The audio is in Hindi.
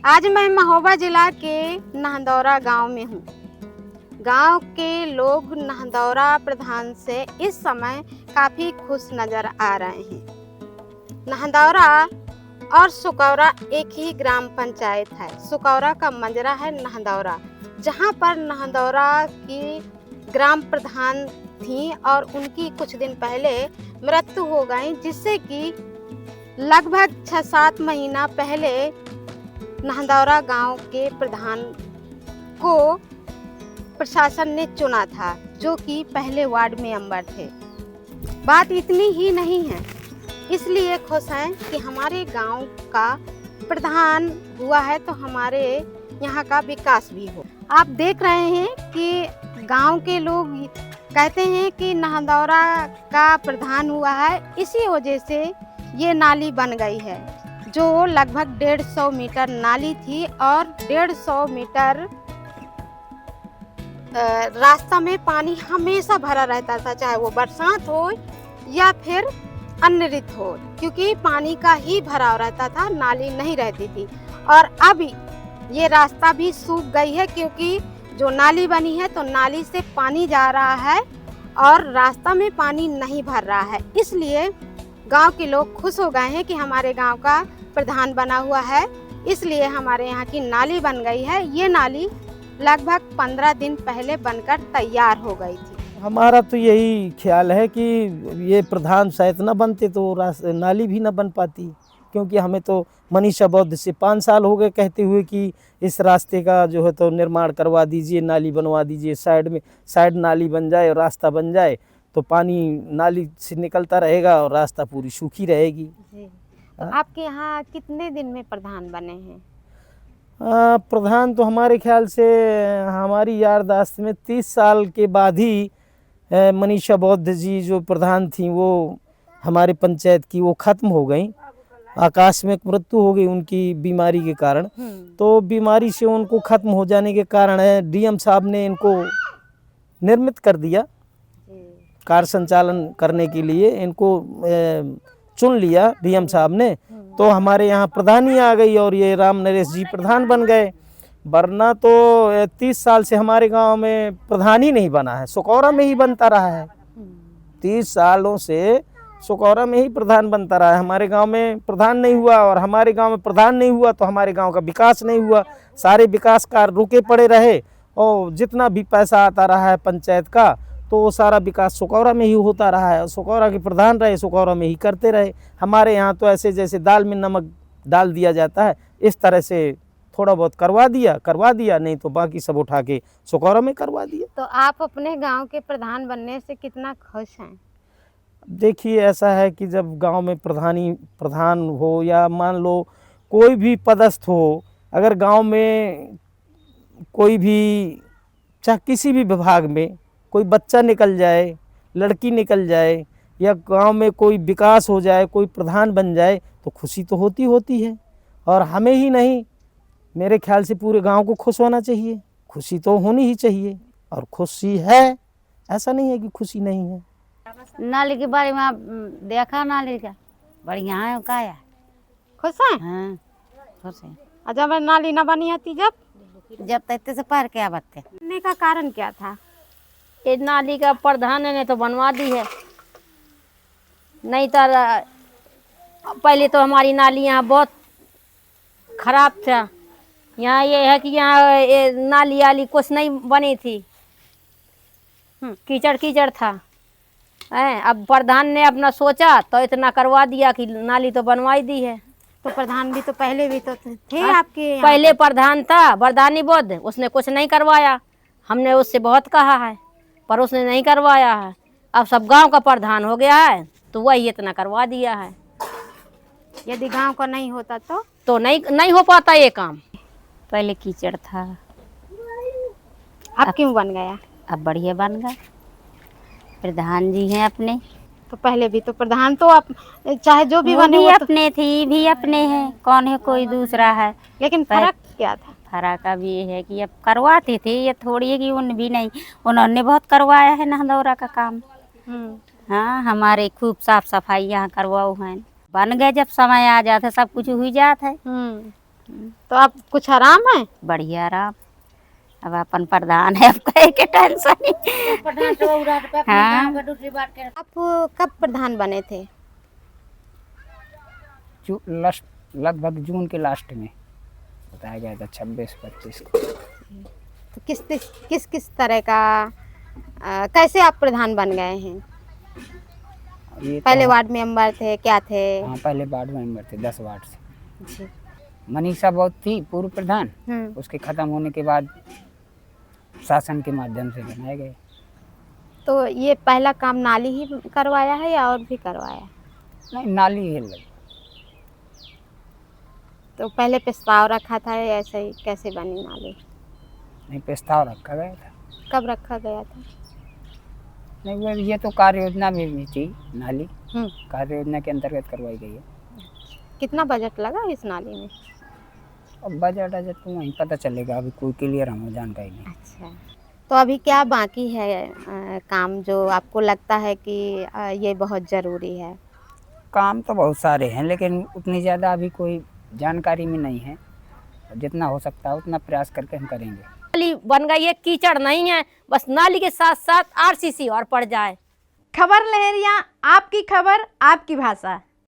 आज मैं महोबा जिला के नांदौरा गांव में हूँ। गांव के लोग नांदौरा प्रधान से इस समय काफ़ी खुश नज़र आ रहे हैं। नांदौरा और सुकौरा एक ही ग्राम पंचायत है। सुकौरा का मंजरा है नांदौरा, जहाँ पर नांदौरा की ग्राम प्रधान थी और उनकी कुछ दिन पहले मृत्यु हो गई, जिससे कि लगभग 6-7 महीना पहले नांदौरा गांव के प्रधान को प्रशासन ने चुना था, जो कि पहले वार्ड मेंबर थे। बात इतनी ही नहीं है, इसलिए खुश हैं कि हमारे गांव का प्रधान हुआ है तो हमारे यहाँ का विकास भी हो। आप देख रहे हैं कि गांव के लोग कहते हैं कि नांदौरा का प्रधान हुआ है, इसी वजह से ये नाली बन गई है, जो लगभग 150 मीटर नाली थी और 150 मीटर रास्ता में पानी हमेशा भरा रहता था, चाहे वो बरसात हो या फिर अन्य ऋतु हो, क्योंकि पानी का ही भराव रहता था, नाली नहीं रहती थी। और अब ये रास्ता भी सूख गई है, क्योंकि जो नाली बनी है तो नाली से पानी जा रहा है और रास्ता में पानी नहीं भर रहा है। इसलिए गांव के लोग खुश हो गए हैं कि हमारे गांव का प्रधान बना हुआ है, इसलिए हमारे यहाँ की नाली बन गई है। ये नाली लगभग 15 दिन पहले बनकर तैयार हो गई थी। हमारा तो यही ख्याल है कि ये प्रधान शायद न बनते तो नाली भी न बन पाती, क्योंकि हमें तो मनीषा बौद्ध से 5 साल हो गए कहते हुए कि इस रास्ते का जो है तो निर्माण करवा दीजिए, नाली बनवा दीजिए, साइड नाली बन जाए और रास्ता बन जाए तो पानी नाली से निकलता रहेगा और रास्ता पूरी सूखी रहेगी। तो आपके यहाँ कितने दिन में प्रधान बने हैं? प्रधान तो हमारे ख्याल से हमारी याददाश्त में 30 साल के बाद ही मनीषा बौद्ध जी जो प्रधान थी वो हमारे पंचायत की वो ख़त्म हो गई। आकस्मिक मृत्यु हो गई उनकी बीमारी के कारण। तो बीमारी से उनको ख़त्म हो जाने के कारण डीएम साहब ने इनको निर्मित कर दिया, कार्य संचालन करने के लिए इनको चुन लिया डीएम साहब ने। तो हमारे यहाँ प्रधानी आ गई और ये राम नरेश जी प्रधान बन गए। वरना तो 30 साल से हमारे गांव में प्रधान ही नहीं बना है, सुकौरा में ही बनता रहा है। 30 सालों से सुकौरा में ही प्रधान बनता रहा है। हमारे गांव में प्रधान नहीं हुआ, और हमारे गांव में प्रधान नहीं हुआ तो हमारे गांव का विकास नहीं हुआ। सारे विकास कार्य रुके पड़े रहे और जितना भी पैसा आता रहा है पंचायत का तो वो सारा विकास सुकौरा में ही होता रहा है। सुकौरा के प्रधान रहे, सुकौरा में ही करते रहे। हमारे यहाँ तो ऐसे जैसे दाल में नमक डाल दिया जाता है, इस तरह से थोड़ा बहुत करवा दिया, नहीं तो बाकी सब उठा के सुकौरा में करवा दिया। तो आप अपने गांव के प्रधान बनने से कितना खुश हैं? देखिए, ऐसा है कि जब गांव में प्रधान हो या मान लो कोई भी पदस्थ हो, अगर गांव में कोई भी चाहे किसी भी विभाग में कोई बच्चा निकल जाए, लड़की निकल जाए, या गांव में कोई विकास हो जाए, कोई प्रधान बन जाए तो खुशी तो होती है। और हमें ही नहीं, मेरे ख्याल से पूरे गांव को खुश होना चाहिए। खुशी तो होनी ही चाहिए और खुशी है, ऐसा नहीं है कि खुशी नहीं है। नाली के बारे में आप देखा? नाली का बढ़िया है, का है? खुश हैं? हाँ, खुश है। और जब नाली न बनी थी, जब तक से पार क्या बात है, बनने का कारण क्या था? ये नाली का प्रधान ने तो बनवा दी है, नहीं तो पहले तो हमारी नाली यहाँ बहुत खराब था। यहाँ ये है कि यहाँ नाली वाली कुछ नहीं बनी थी, कीचड़ था। अब प्रधान ने अपना सोचा तो इतना करवा दिया कि नाली तो बनवाई दी है। तो प्रधान भी तो पहले भी तो थे आपके यहाँ? पहले प्रधान था वरदानी बुद्ध, उसने कुछ नहीं करवाया। हमने उससे बहुत कहा है पर उसने नहीं करवाया है। अब सब गांव का प्रधान हो गया है तो वही इतना करवा दिया है। यदि गांव का नहीं होता तो नहीं हो पाता ये काम। पहले कीचड़ था, अब क्यों बन गया? अब बढ़िया बन गया। प्रधान जी हैं अपने, तो पहले भी तो प्रधान तो आप चाहे जो भी बने भी वो अपने थे, भी अपने हैं, कौन है कोई दूसरा है। लेकिन फर्क क्या था? फर्क अब ये है कि अब करवाते थे, ये थोड़ी है कि उन भी नहीं, उन्होंने बहुत करवाया है नांदौरा का काम। हाँ, हमारे खूब साफ सफाई यहाँ करवाओ हैं, बन गए। जब समय आ जाता सब कुछ हुई जाता है। तो आप कुछ आराम है? बढ़िया आराम। अब अपन प्रधान है, अब कहे के टेंशन नहीं। हाँ। आप कब प्रधान बने थे? लगभग जून के लास्ट में बताया गया था, 26-25 को। तो किस किस तरह का कैसे आप प्रधान बन गए हैं? ये पहले तो, वार्ड मेंबर थे, क्या थे? हाँ पहले वार्ड मेंबर थे 10 वार्ड से। जी। मनीषा बहुत थी पूर्व प्रधान, हम्म। उसके खत्म होने के बाद शासन के माध्यम से बनाए गए। तो ये पहला काम नाली ही करवाया है या और भी करवाया? नहीं, नाली ही लगी। तो पहले प्रस्ताव रखा था या ऐसे ही कैसे बनी नाली? नहीं, प्रस्ताव रखा गया था। कब रखा गया था? नहीं, ये तो कार्य योजना में भी थी नाली, हम्म। कार्य योजना के अंतर्गत करवाई गई है। कितना बजट लगा इस नाली में? अब बजट तो वहीं पता चलेगा, अभी कोई क्लियर हमें जानकारी नहीं। अच्छा, तो अभी क्या बाकी है काम जो आपको लगता है कि ये बहुत ज़रूरी है? काम तो बहुत सारे हैं, लेकिन उतनी ज़्यादा अभी कोई जानकारी में नहीं है। जितना हो सकता है उतना प्रयास करके हम करेंगे। नाली बन गई है, कीचड़ नहीं है, बस नाली के साथ साथ आरसीसी और पड़ जाए। खबर लहरिया, आपकी खबर आपकी भाषा।